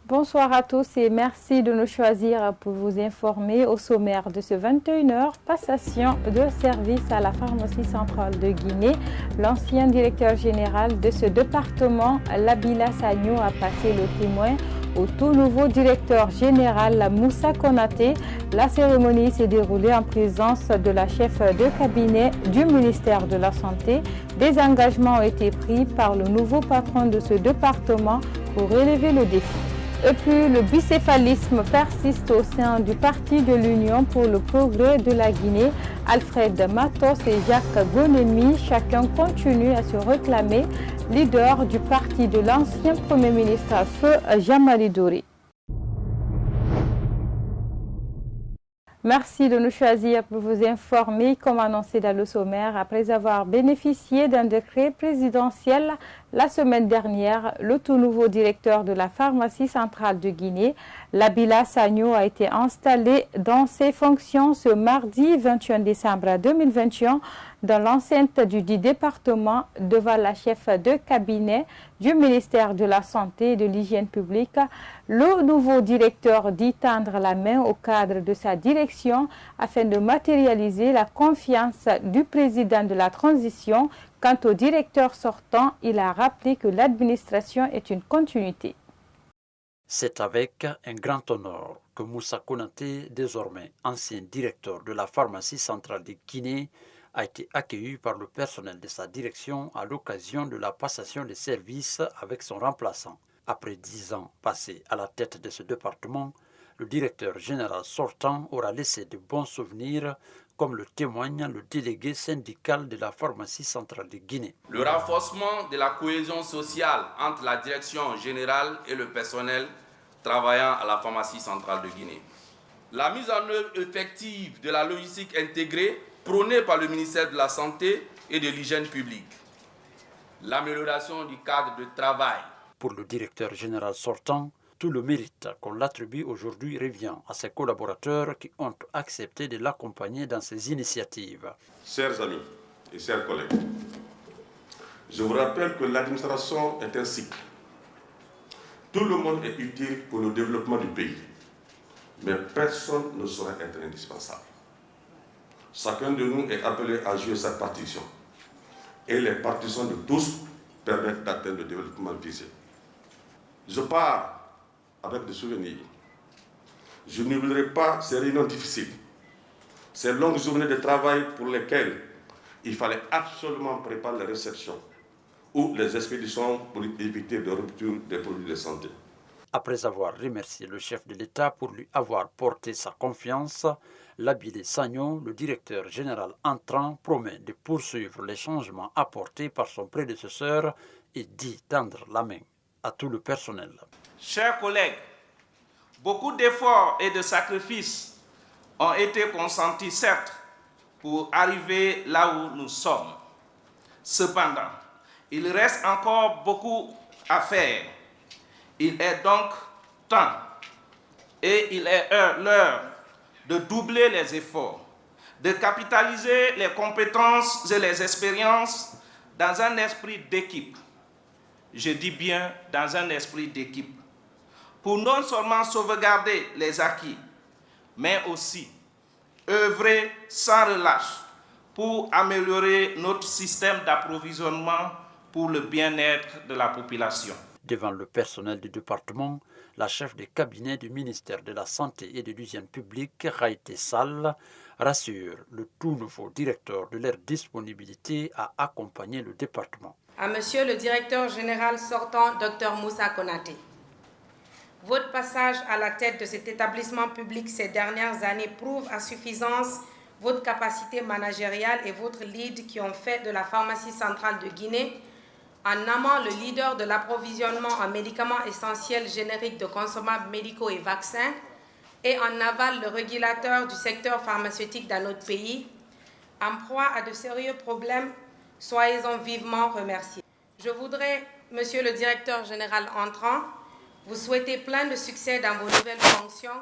Bonsoir à tous et merci de nous choisir pour vous informer au sommaire de ce 21h. Passation de service à la pharmacie centrale de Guinée. L'ancien directeur général de ce département, Labila Sagno, a passé le témoin au tout nouveau directeur général Moussa Konaté. La cérémonie s'est déroulée en présence de la chef de cabinet du ministère de la Santé. Des engagements ont été pris par le nouveau patron de ce département pour relever le défi. Et puis, le bicéphalisme persiste au sein du Parti de l'Union pour le progrès de la Guinée. Alfred Matos et Jacques Bonemi, chacun continue à se réclamer leader du parti de l'ancien Premier ministre Feu Jean-Marie Doré. Merci de nous choisir pour vous informer, comme annoncé dans le sommaire. Après avoir bénéficié d'un décret présidentiel la semaine dernière, le tout nouveau directeur de la pharmacie centrale de Guinée, Labila Sagno, a été installé dans ses fonctions ce mardi 21 décembre 2021 dans l'enceinte du dit département devant la chef de cabinet du ministère de la Santé et de l'Hygiène publique. Le nouveau directeur dit tendre la main au cadre de sa direction afin de matérialiser la confiance du président de la transition. Quant au directeur sortant, il a rappelé que l'administration est une continuité. C'est avec un grand honneur que Moussa Konaté, désormais ancien directeur de la pharmacie centrale de Guinée, a été accueilli par le personnel de sa direction à l'occasion de la passation des services avec son remplaçant. Après 10 ans passés à la tête de ce département, le directeur général sortant aura laissé de bons souvenirs, comme le témoigne le délégué syndical de la pharmacie centrale de Guinée. Le renforcement de la cohésion sociale entre la direction générale et le personnel travaillant à la pharmacie centrale de Guinée. La mise en œuvre effective de la logistique intégrée prônée par le ministère de la Santé et de l'Hygiène publique. L'amélioration du cadre de travail. Pour le directeur général sortant, tout le mérite qu'on l'attribue aujourd'hui revient à ses collaborateurs qui ont accepté de l'accompagner dans ses initiatives. Chers amis et chers collègues, je vous rappelle que l'administration est un cycle. Tout le monde est utile pour le développement du pays, mais personne ne saurait être indispensable. Chacun de nous est appelé à jouer sa partition, et les partitions de tous permettent d'atteindre le développement visé. Je pars avec des souvenirs. Je n'oublierai pas ces réunions difficiles, ces longues journées de travail pour lesquelles il fallait absolument préparer les réceptions ou les expéditions pour éviter de rupture des produits de santé. Après avoir remercié le chef de l'État pour lui avoir porté sa confiance, Labila Sagno, le directeur général entrant, promet de poursuivre les changements apportés par son prédécesseur et dit tendre la main à tout le personnel. Chers collègues, beaucoup d'efforts et de sacrifices ont été consentis, certes, pour arriver là où nous sommes. Cependant, il reste encore beaucoup à faire. Il est donc temps et il est l'heure de doubler les efforts, de capitaliser les compétences et les expériences dans un esprit d'équipe. Je dis bien dans un esprit d'équipe, pour non seulement sauvegarder les acquis, mais aussi œuvrer sans relâche pour améliorer notre système d'approvisionnement pour le bien-être de la population. Devant le personnel du département, la chef de cabinet du ministère de la Santé et de l'Hygiène publique, Raïté Sall, rassure le tout nouveau directeur de leur disponibilité à accompagner le département. À Monsieur le directeur général sortant, Dr Moussa Konaté, votre passage à la tête de cet établissement public ces dernières années prouve à suffisance votre capacité managériale et votre lead qui ont fait de la pharmacie centrale de Guinée en amont le leader de l'approvisionnement en médicaments essentiels génériques de consommables médicaux et vaccins et en aval le régulateur du secteur pharmaceutique dans notre pays, en proie à de sérieux problèmes, soyez-en vivement remerciés. Je voudrais, Monsieur le directeur général entrant, vous souhaiter plein de succès dans vos nouvelles fonctions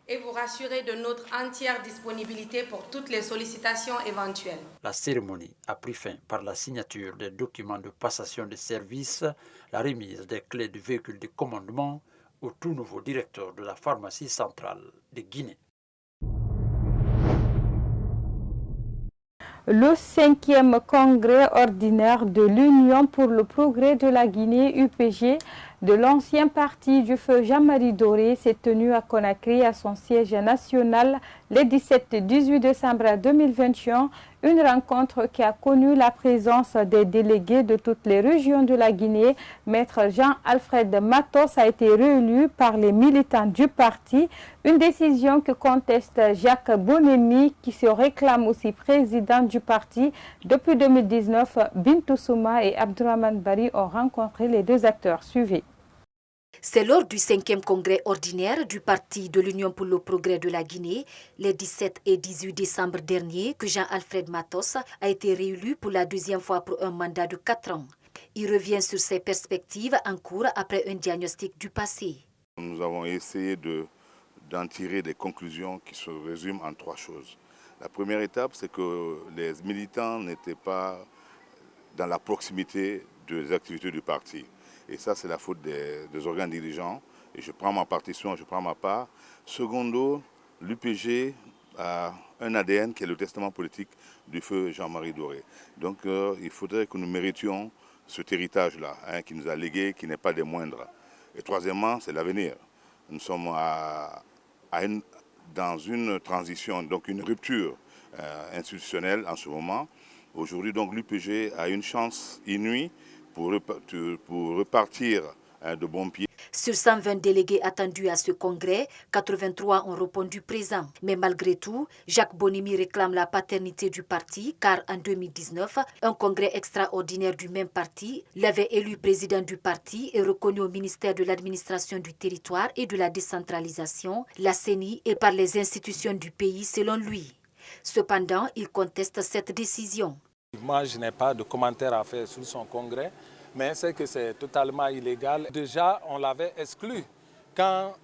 et vous rassurer de notre entière disponibilité pour toutes les sollicitations éventuelles. La cérémonie a pris fin par la signature des documents de passation de services, la remise des clés du véhicule de commandement au tout nouveau directeur de la pharmacie centrale de Guinée. Le 5e congrès ordinaire de l'Union pour le progrès de la Guinée, UPG, de l'ancien parti du feu Jean-Marie Doré s'est tenu à Conakry à son siège national les 17 et 18 décembre 2021, une rencontre qui a connu la présence des délégués de toutes les régions de la Guinée. Maître Jean-Alfred Matos a été réélu par les militants du parti, une décision que conteste Jacques Bonemi qui se réclame aussi président du parti. Depuis 2019, Bintou Souma et Abdourahmane Bari ont rencontré les deux acteurs. Suivez. C'est lors du 5e congrès ordinaire du Parti de l'Union pour le progrès de la Guinée, les 17 et 18 décembre dernier, que Jean-Alfred Matos a été réélu pour la deuxième fois pour un mandat de 4 ans. Il revient sur ses perspectives en cours après un diagnostic du passé. Nous avons essayé d'en tirer des conclusions qui se résument en 3 choses. La première étape, c'est que les militants n'étaient pas dans la proximité des activités du parti. Et ça, c'est la faute des organes dirigeants. Et je prends ma partition, je prends ma part. Secondo, l'UPG a un ADN qui est le testament politique du feu Jean-Marie Doré. Donc, il faudrait que nous méritions cet héritage-là, qui nous a légué, qui n'est pas des moindres. Et troisièmement, c'est l'avenir. Nous sommes dans une transition, donc une rupture institutionnelle en ce moment. Aujourd'hui, donc, l'UPG a une chance inouïe pour repartir de bons pieds. Sur 120 délégués attendus à ce congrès, 83 ont répondu présents. Mais malgré tout, Jacques Bonemi réclame la paternité du parti car en 2019, un congrès extraordinaire du même parti l'avait élu président du parti et reconnu au ministère de l'administration du territoire et de la décentralisation, la CENI et par les institutions du pays selon lui. Cependant, il conteste cette décision. Moi, je n'ai pas de commentaire à faire sur son congrès, mais c'est que c'est totalement illégal. Déjà, on l'avait exclu. Quand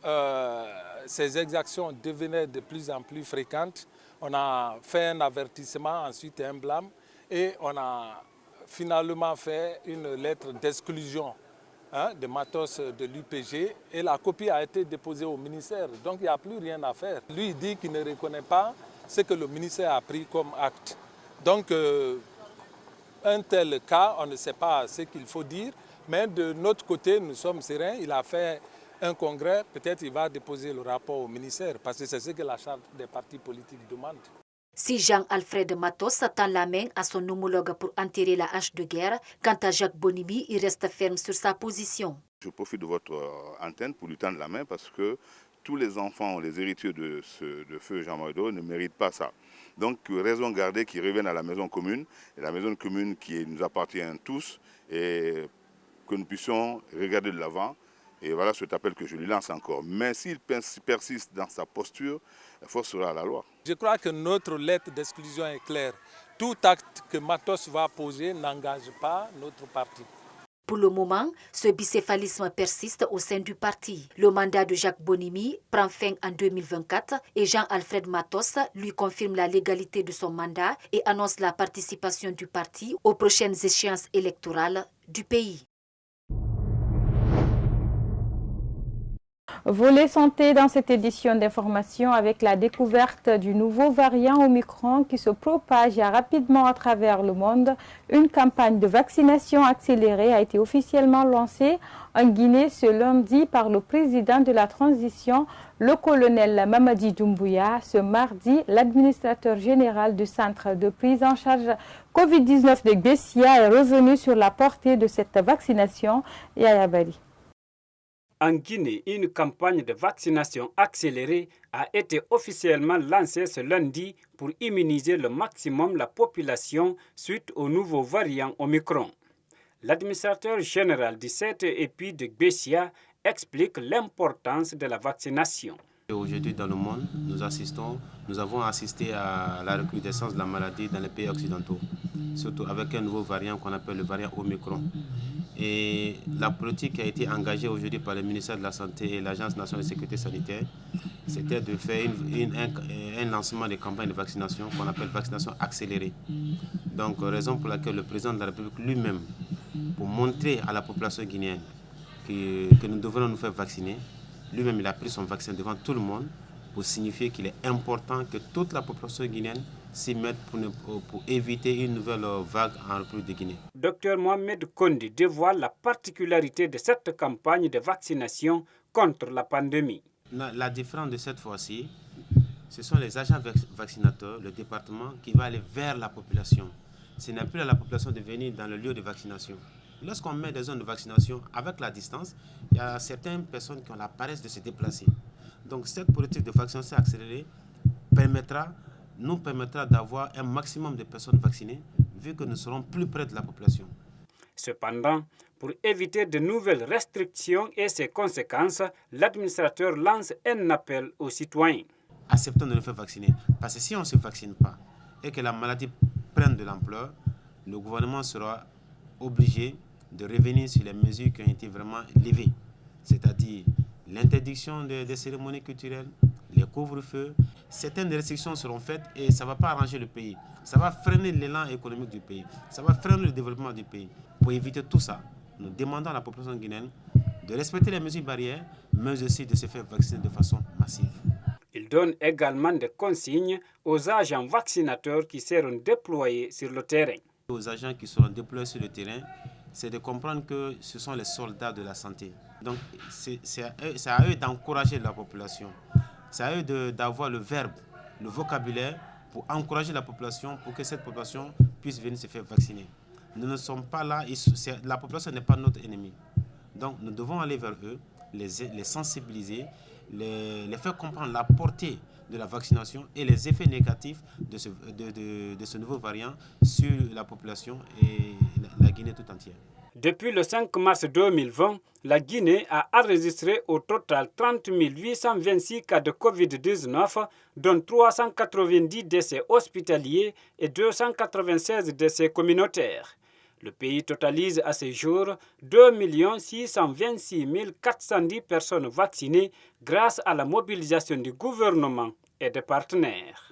ces exactions devenaient de plus en plus fréquentes, on a fait un avertissement, ensuite un blâme, et on a finalement fait une lettre d'exclusion de Matos de l'UPG, et la copie a été déposée au ministère. Donc, il n'y a plus rien à faire. Lui, il dit qu'il ne reconnaît pas ce que le ministère a pris comme acte. Donc, un tel cas, on ne sait pas ce qu'il faut dire, mais de notre côté, nous sommes sereins. Il a fait un congrès, peut-être il va déposer le rapport au ministère, parce que c'est ce que la charte des partis politiques demande. Si Jean-Alfred Matos tend la main à son homologue pour enterrer la hache de guerre, quant à Jacques Bonemi, il reste ferme sur sa position. Je profite de votre antenne pour lui tendre la main parce que tous les enfants, les héritiers de feu Jean-Marie Doré ne méritent pas ça. Donc, raison gardée qu'ils reviennent à la maison commune, et la maison commune qui nous appartient tous, et que nous puissions regarder de l'avant. Et voilà cet appel que je lui lance encore. Mais s'il persiste dans sa posture, la force sera à la loi. Je crois que notre lettre d'exclusion est claire. Tout acte que Matos va poser n'engage pas notre parti. Pour le moment, ce bicéphalisme persiste au sein du parti. Le mandat de Jacques Bonemi prend fin en 2024 et Jean-Alfred Matos lui confirme la légalité de son mandat et annonce la participation du parti aux prochaines échéances électorales du pays. Volet santé dans cette édition d'information avec la découverte du nouveau variant Omicron qui se propage rapidement à travers le monde. Une campagne de vaccination accélérée a été officiellement lancée en Guinée ce lundi par le président de la transition, le colonel Mamadi Doumbouya. Ce mardi, l'administrateur général du centre de prise en charge Covid-19 de Gbessia est revenu sur la portée de cette vaccination. Yaya Bari. En Guinée, une campagne de vaccination accélérée a été officiellement lancée ce lundi pour immuniser le maximum la population suite au nouveau variant Omicron. L'administrateur général du CTEPI de Gbessia explique l'importance de la vaccination. Aujourd'hui, dans le monde, nous avons assisté à la recrudescence de la maladie dans les pays occidentaux, surtout avec un nouveau variant qu'on appelle le variant Omicron. Et la politique qui a été engagée aujourd'hui par le ministère de la Santé et l'Agence nationale de sécurité sanitaire, c'était de faire un lancement de campagne de vaccination qu'on appelle vaccination accélérée. Donc, raison pour laquelle le président de la République lui-même, pour montrer à la population guinéenne que nous devrons nous faire vacciner, lui-même il a pris son vaccin devant tout le monde pour signifier qu'il est important que toute la population guinéenne s'y mette pour éviter une nouvelle vague en République de Guinée. Dr Mohamed Kondi dévoile la particularité de cette campagne de vaccination contre la pandémie. La différence de cette fois-ci, ce sont les agents vaccinateurs, le département qui va aller vers la population. Ce n'est plus à la population de venir dans le lieu de vaccination. Lorsqu'on met des zones de vaccination avec la distance, il y a certaines personnes qui ont la paresse de se déplacer. Donc cette politique de vaccination accélérée nous permettra d'avoir un maximum de personnes vaccinées, vu que nous serons plus près de la population. Cependant, pour éviter de nouvelles restrictions et ses conséquences, l'administrateur lance un appel aux citoyens. Acceptons de nous faire vacciner, parce que si on ne se vaccine pas et que la maladie prenne de l'ampleur, le gouvernement sera obligé de revenir sur les mesures qui ont été vraiment levées, c'est-à-dire l'interdiction des cérémonies culturelles, les couvre-feux. Certaines restrictions seront faites et ça ne va pas arranger le pays. Ça va freiner l'élan économique du pays. Ça va freiner le développement du pays. Pour éviter tout ça, nous demandons à la population guinéenne de respecter les mesures barrières, mais aussi de se faire vacciner de façon massive. Il donne également des consignes aux agents vaccinateurs qui seront déployés sur le terrain. Aux agents qui seront déployés sur le terrain, c'est de comprendre que ce sont les soldats de la santé. Donc c'est à eux d'encourager la population. C'est à eux d'avoir le verbe, le vocabulaire pour encourager la population, pour que cette population puisse venir se faire vacciner. Nous ne sommes pas là, la population n'est pas notre ennemi. Donc nous devons aller vers eux, les sensibiliser, les faire comprendre la portée de la vaccination et les effets négatifs de ce nouveau variant sur la population et la Guinée tout entière. Depuis le 5 mars 2020, la Guinée a enregistré au total 30 826 cas de Covid-19, dont 390 décès hospitaliers et 296 décès communautaires. Le pays totalise à ce jour 2 626 410 personnes vaccinées grâce à la mobilisation du gouvernement et des partenaires.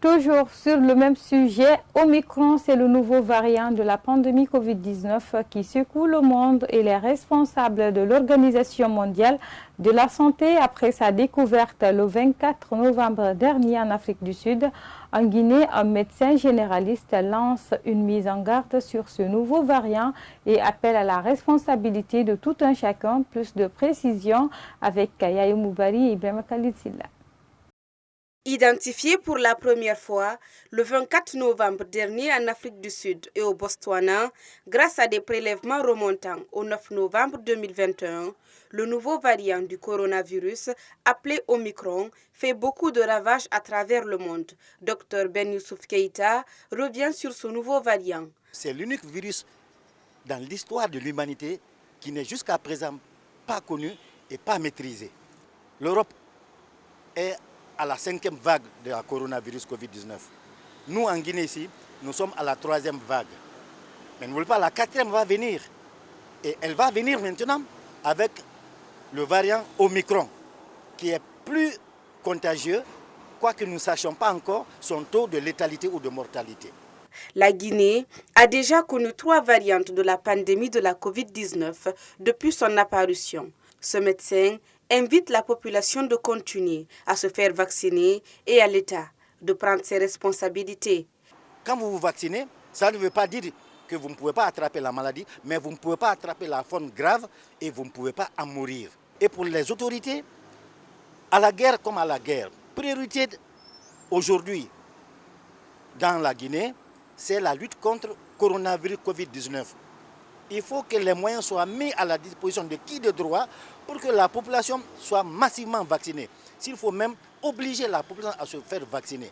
Toujours sur le même sujet, Omicron, c'est le nouveau variant de la pandémie Covid-19 qui secoue le monde et les responsables de l'Organisation mondiale de la santé après sa découverte le 24 novembre dernier en Afrique du Sud. En Guinée, un médecin généraliste lance une mise en garde sur ce nouveau variant et appelle à la responsabilité de tout un chacun. Plus de précision avec Yayo Moubari et Ibrahim Khalid Silla. Identifié pour la première fois le 24 novembre dernier en Afrique du Sud et au Botswana, grâce à des prélèvements remontant au 9 novembre 2021, le nouveau variant du coronavirus, appelé Omicron, fait beaucoup de ravages à travers le monde. Dr Ben Youssouf Keïta revient sur ce nouveau variant. C'est l'unique virus dans l'histoire de l'humanité qui n'est jusqu'à présent pas connu et pas maîtrisé. L'Europe est à la 5e vague de la coronavirus Covid-19. Nous, en Guinée, ici, nous sommes à la 3e vague. Mais ne voulez pas, la 4e va venir. Et elle va venir maintenant avec le variant Omicron, qui est plus contagieux, quoique nous ne sachions pas encore son taux de létalité ou de mortalité. La Guinée a déjà connu 3 variantes de la pandémie de la Covid-19 depuis son apparition. Ce médecin invite la population de continuer à se faire vacciner et à l'État de prendre ses responsabilités. Quand vous vous vaccinez, ça ne veut pas dire que vous ne pouvez pas attraper la maladie, mais vous ne pouvez pas attraper la forme grave et vous ne pouvez pas en mourir. Et pour les autorités, à la guerre comme à la guerre, priorité aujourd'hui dans la Guinée, c'est la lutte contre le coronavirus Covid-19. Il faut que les moyens soient mis à la disposition de qui de droit pour que la population soit massivement vaccinée. S'il faut même obliger la population à se faire vacciner.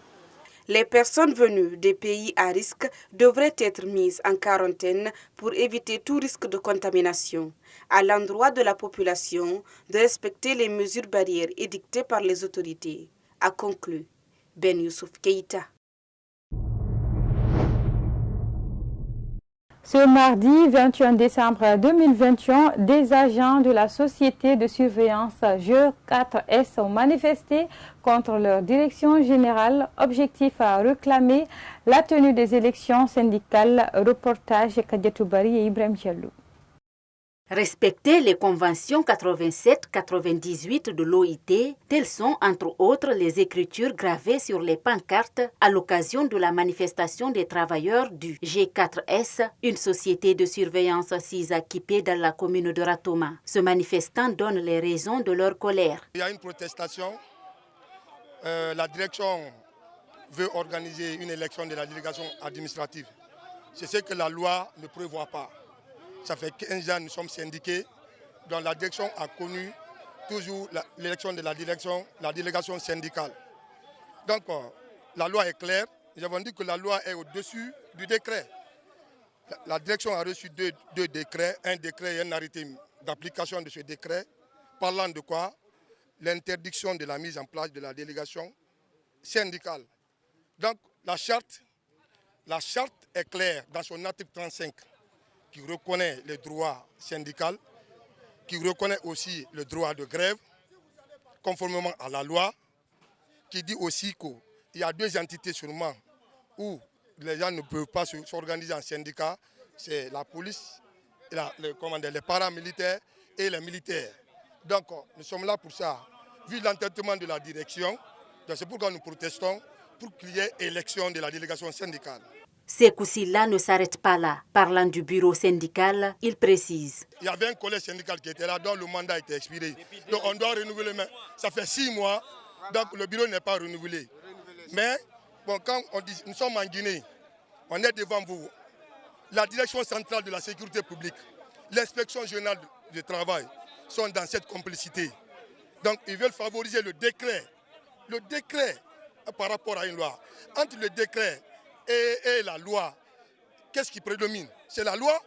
Les personnes venues des pays à risque devraient être mises en quarantaine pour éviter tout risque de contamination. À l'endroit de la population, de respecter les mesures barrières édictées par les autorités, a conclu Ben Youssouf Keïta. Ce mardi 21 décembre 2021, des agents de la société de surveillance G4S ont manifesté contre leur direction générale. Objectif à réclamer la tenue des élections syndicales. Reportage Kadiatou Bari et Ibrahim Diallo. Respecter les conventions 87-98 de l'OIT, telles sont entre autres les écritures gravées sur les pancartes à l'occasion de la manifestation des travailleurs du G4S, une société de surveillance assise équipée dans la commune de Ratoma. Ce manifestant donne les raisons de leur colère. Il y a une protestation. La direction veut organiser une élection de la délégation administrative. C'est ce que la loi ne prévoit pas. Ça fait 15 ans que nous sommes syndiqués, dont la direction a connu toujours l'élection de la délégation syndicale. Donc, la loi est claire. Nous avons dit que la loi est au-dessus du décret. La direction a reçu deux décrets, un décret et un arrêté d'application de ce décret, parlant de quoi? L'interdiction de la mise en place de la délégation syndicale. Donc, la charte est claire dans son article 35, qui reconnaît les droits syndicaux, qui reconnaît aussi le droit de grève, conformément à la loi, qui dit aussi qu'il y a deux entités sûrement où les gens ne peuvent pas s'organiser en syndicat, c'est la police, les paramilitaires et les militaires. Donc nous sommes là pour ça. Vu l'entêtement de la direction, c'est pourquoi nous protestons pour qu'il y ait élection de la délégation syndicale. Sékou Sylla ne s'arrête pas là. Parlant du bureau syndical, il précise. Il y avait un collège syndical qui était là, dont le mandat était expiré. Donc on doit renouveler, mais ça fait 6 mois, donc le bureau n'est pas renouvelé. Mais bon, quand on dit, nous sommes en Guinée, on est devant vous. La direction centrale de la sécurité publique, l'inspection générale du travail sont dans cette complicité. Donc ils veulent favoriser le décret par rapport à une loi. Entre le décret et la loi, qu'est-ce qui prédomine? C'est la loi.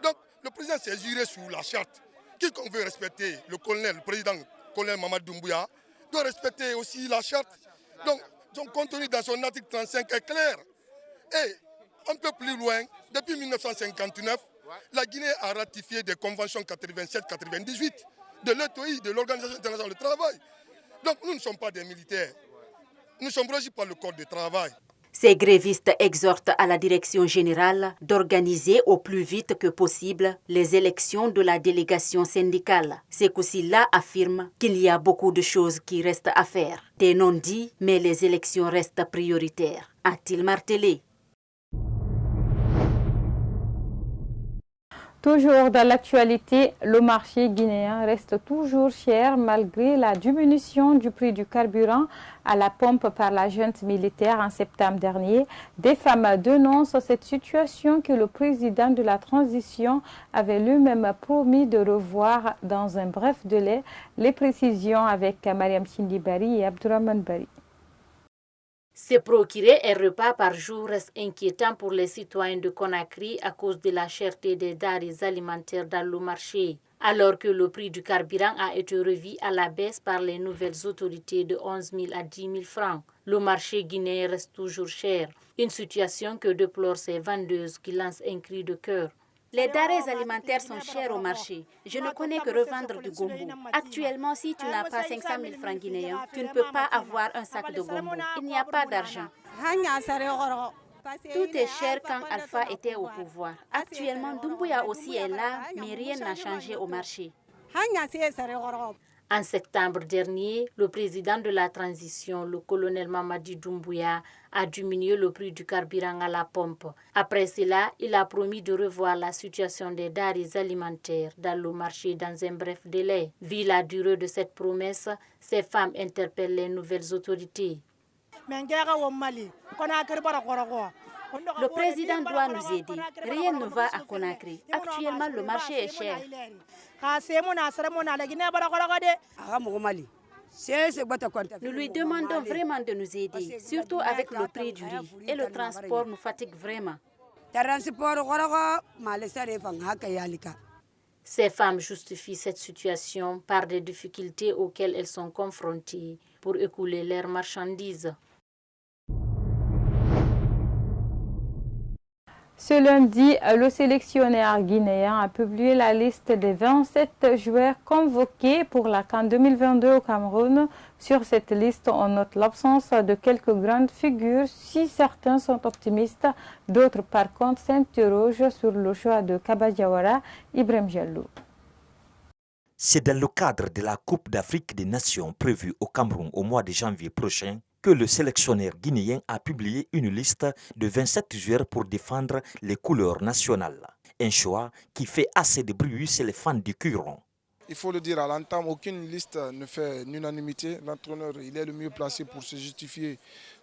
Donc le président s'est juré sous la charte. Quiconque veut respecter le président colonel Mamadou Doumbouya, doit respecter aussi la charte. Donc son contenu dans son article 35 est clair. Et un peu plus loin, depuis 1959, la Guinée a ratifié des conventions 87-98 de l'OIT, de l'Organisation internationale du travail. Donc nous ne sommes pas des militaires. Nous sommes régis par le Code du travail. Ces grévistes exhortent à la direction générale d'organiser au plus vite que possible les élections de la délégation syndicale. Sékou Sylla affirme qu'il y a beaucoup de choses qui restent à faire. Des non-dits, mais les élections restent prioritaires, a-t-il martelé. Toujours dans l'actualité, le marché guinéen reste toujours cher malgré la diminution du prix du carburant à la pompe par la junte militaire en septembre dernier. Des femmes dénoncent cette situation que le président de la transition avait lui-même promis de revoir dans un bref délai. Les précisions avec Mariam Chindibari et Abdourahmane Bari. Se procurer un repas par jour reste inquiétant pour les citoyens de Conakry à cause de la cherté des denrées alimentaires dans le marché. Alors que le prix du carburant a été revu à la baisse par les nouvelles autorités de 11 000 à 10 000 francs, le marché guinéen reste toujours cher. Une situation que déplorent ces vendeuses qui lancent un cri de cœur. Les denrées alimentaires sont chères au marché. Je ne connais que revendre du gombo. Actuellement, si tu n'as pas 500 000 francs guinéens, tu ne peux pas avoir un sac de gombo. Il n'y a pas d'argent. Tout est cher quand Alpha était au pouvoir. Actuellement, Doumbouya aussi est là, mais rien n'a changé au marché. En septembre dernier, le président de la transition, le colonel Mamadi Doumbouya, a diminué le prix du carburant à la pompe. Après cela, il a promis de revoir la situation des denrées alimentaires dans le marché dans un bref délai. Vu la durée de cette promesse, ces femmes interpellent les nouvelles autorités. Le président doit nous aider. Rien ne va à Conakry. Actuellement, le marché est cher. Nous lui demandons vraiment de nous aider, surtout avec le prix du riz. Et le transport nous fatigue vraiment. Ces femmes justifient cette situation par des difficultés auxquelles elles sont confrontées pour écouler leurs marchandises. Ce lundi, le sélectionneur guinéen a publié la liste des 27 joueurs convoqués pour la CAN 2022 au Cameroun. Sur cette liste, on note l'absence de quelques grandes figures. Si certains sont optimistes, d'autres par contre s'interrogent sur le choix de Kaba Diawara, Ibrahim Diallo. C'est dans le cadre de la Coupe d'Afrique des Nations prévue au Cameroun au mois de janvier prochain que le sélectionneur guinéen a publié une liste de 27 joueurs pour défendre les couleurs nationales. Un choix qui fait assez de bruit chez les fans du Curon. Il faut le dire à l'entame, aucune liste ne fait l'unanimité. L'entraîneur, il est le mieux placé pour se justifier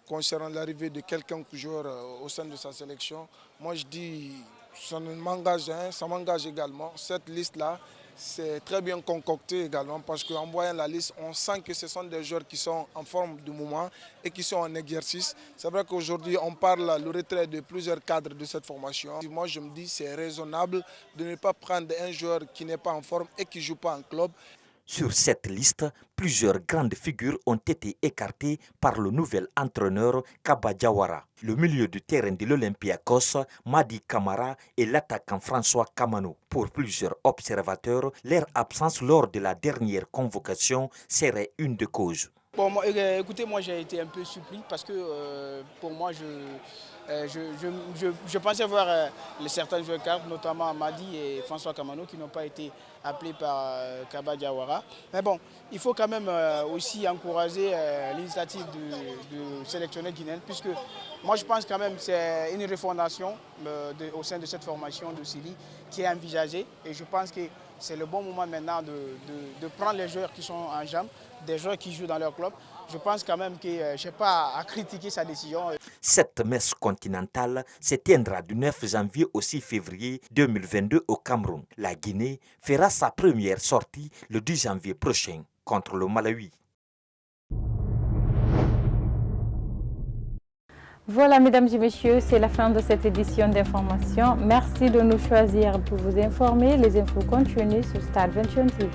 concernant l'arrivée de quelqu'un joueur au sein de sa sélection. Moi je dis, ça m'engage, ça m'engage également. Cette liste-là, c'est très bien concocté également parce qu'en voyant la liste, on sent que ce sont des joueurs qui sont en forme du moment et qui sont en exercice. C'est vrai qu'aujourd'hui, on parle le retrait de plusieurs cadres de cette formation. Moi, je me dis que c'est raisonnable de ne pas prendre un joueur qui n'est pas en forme et qui ne joue pas en club. Sur cette liste, plusieurs grandes figures ont été écartées par le nouvel entraîneur Kaba Diawara. Le milieu de terrain de l'Olympiakos, Madi Camara et l'attaquant François Kamano. Pour plusieurs observateurs, leur absence lors de la dernière convocation serait une des causes. Bon, écoutez, moi j'ai été un peu surpris parce que pour moi je pensais voir certains joueurs cadres, notamment Madi et François Kamano, qui n'ont pas été appelés par Kaba Diawara. Mais bon, il faut quand même aussi encourager l'initiative du sélectionneur guinéen, puisque moi je pense quand même que c'est une refondation au sein de cette formation de Sili qui est envisagée. Et je pense que c'est le bon moment maintenant de prendre les joueurs qui sont en jambes, des joueurs qui jouent dans leur club. Je pense quand même que je n'ai pas à critiquer sa décision. Cette messe continentale s'éteindra du 9 janvier au 6 février 2022 au Cameroun. La Guinée fera sa première sortie le 10 janvier prochain contre le Malawi. Voilà, mesdames et messieurs, c'est la fin de cette édition d'information. Merci de nous choisir pour vous informer. Les infos continuent sur Star 21 TV.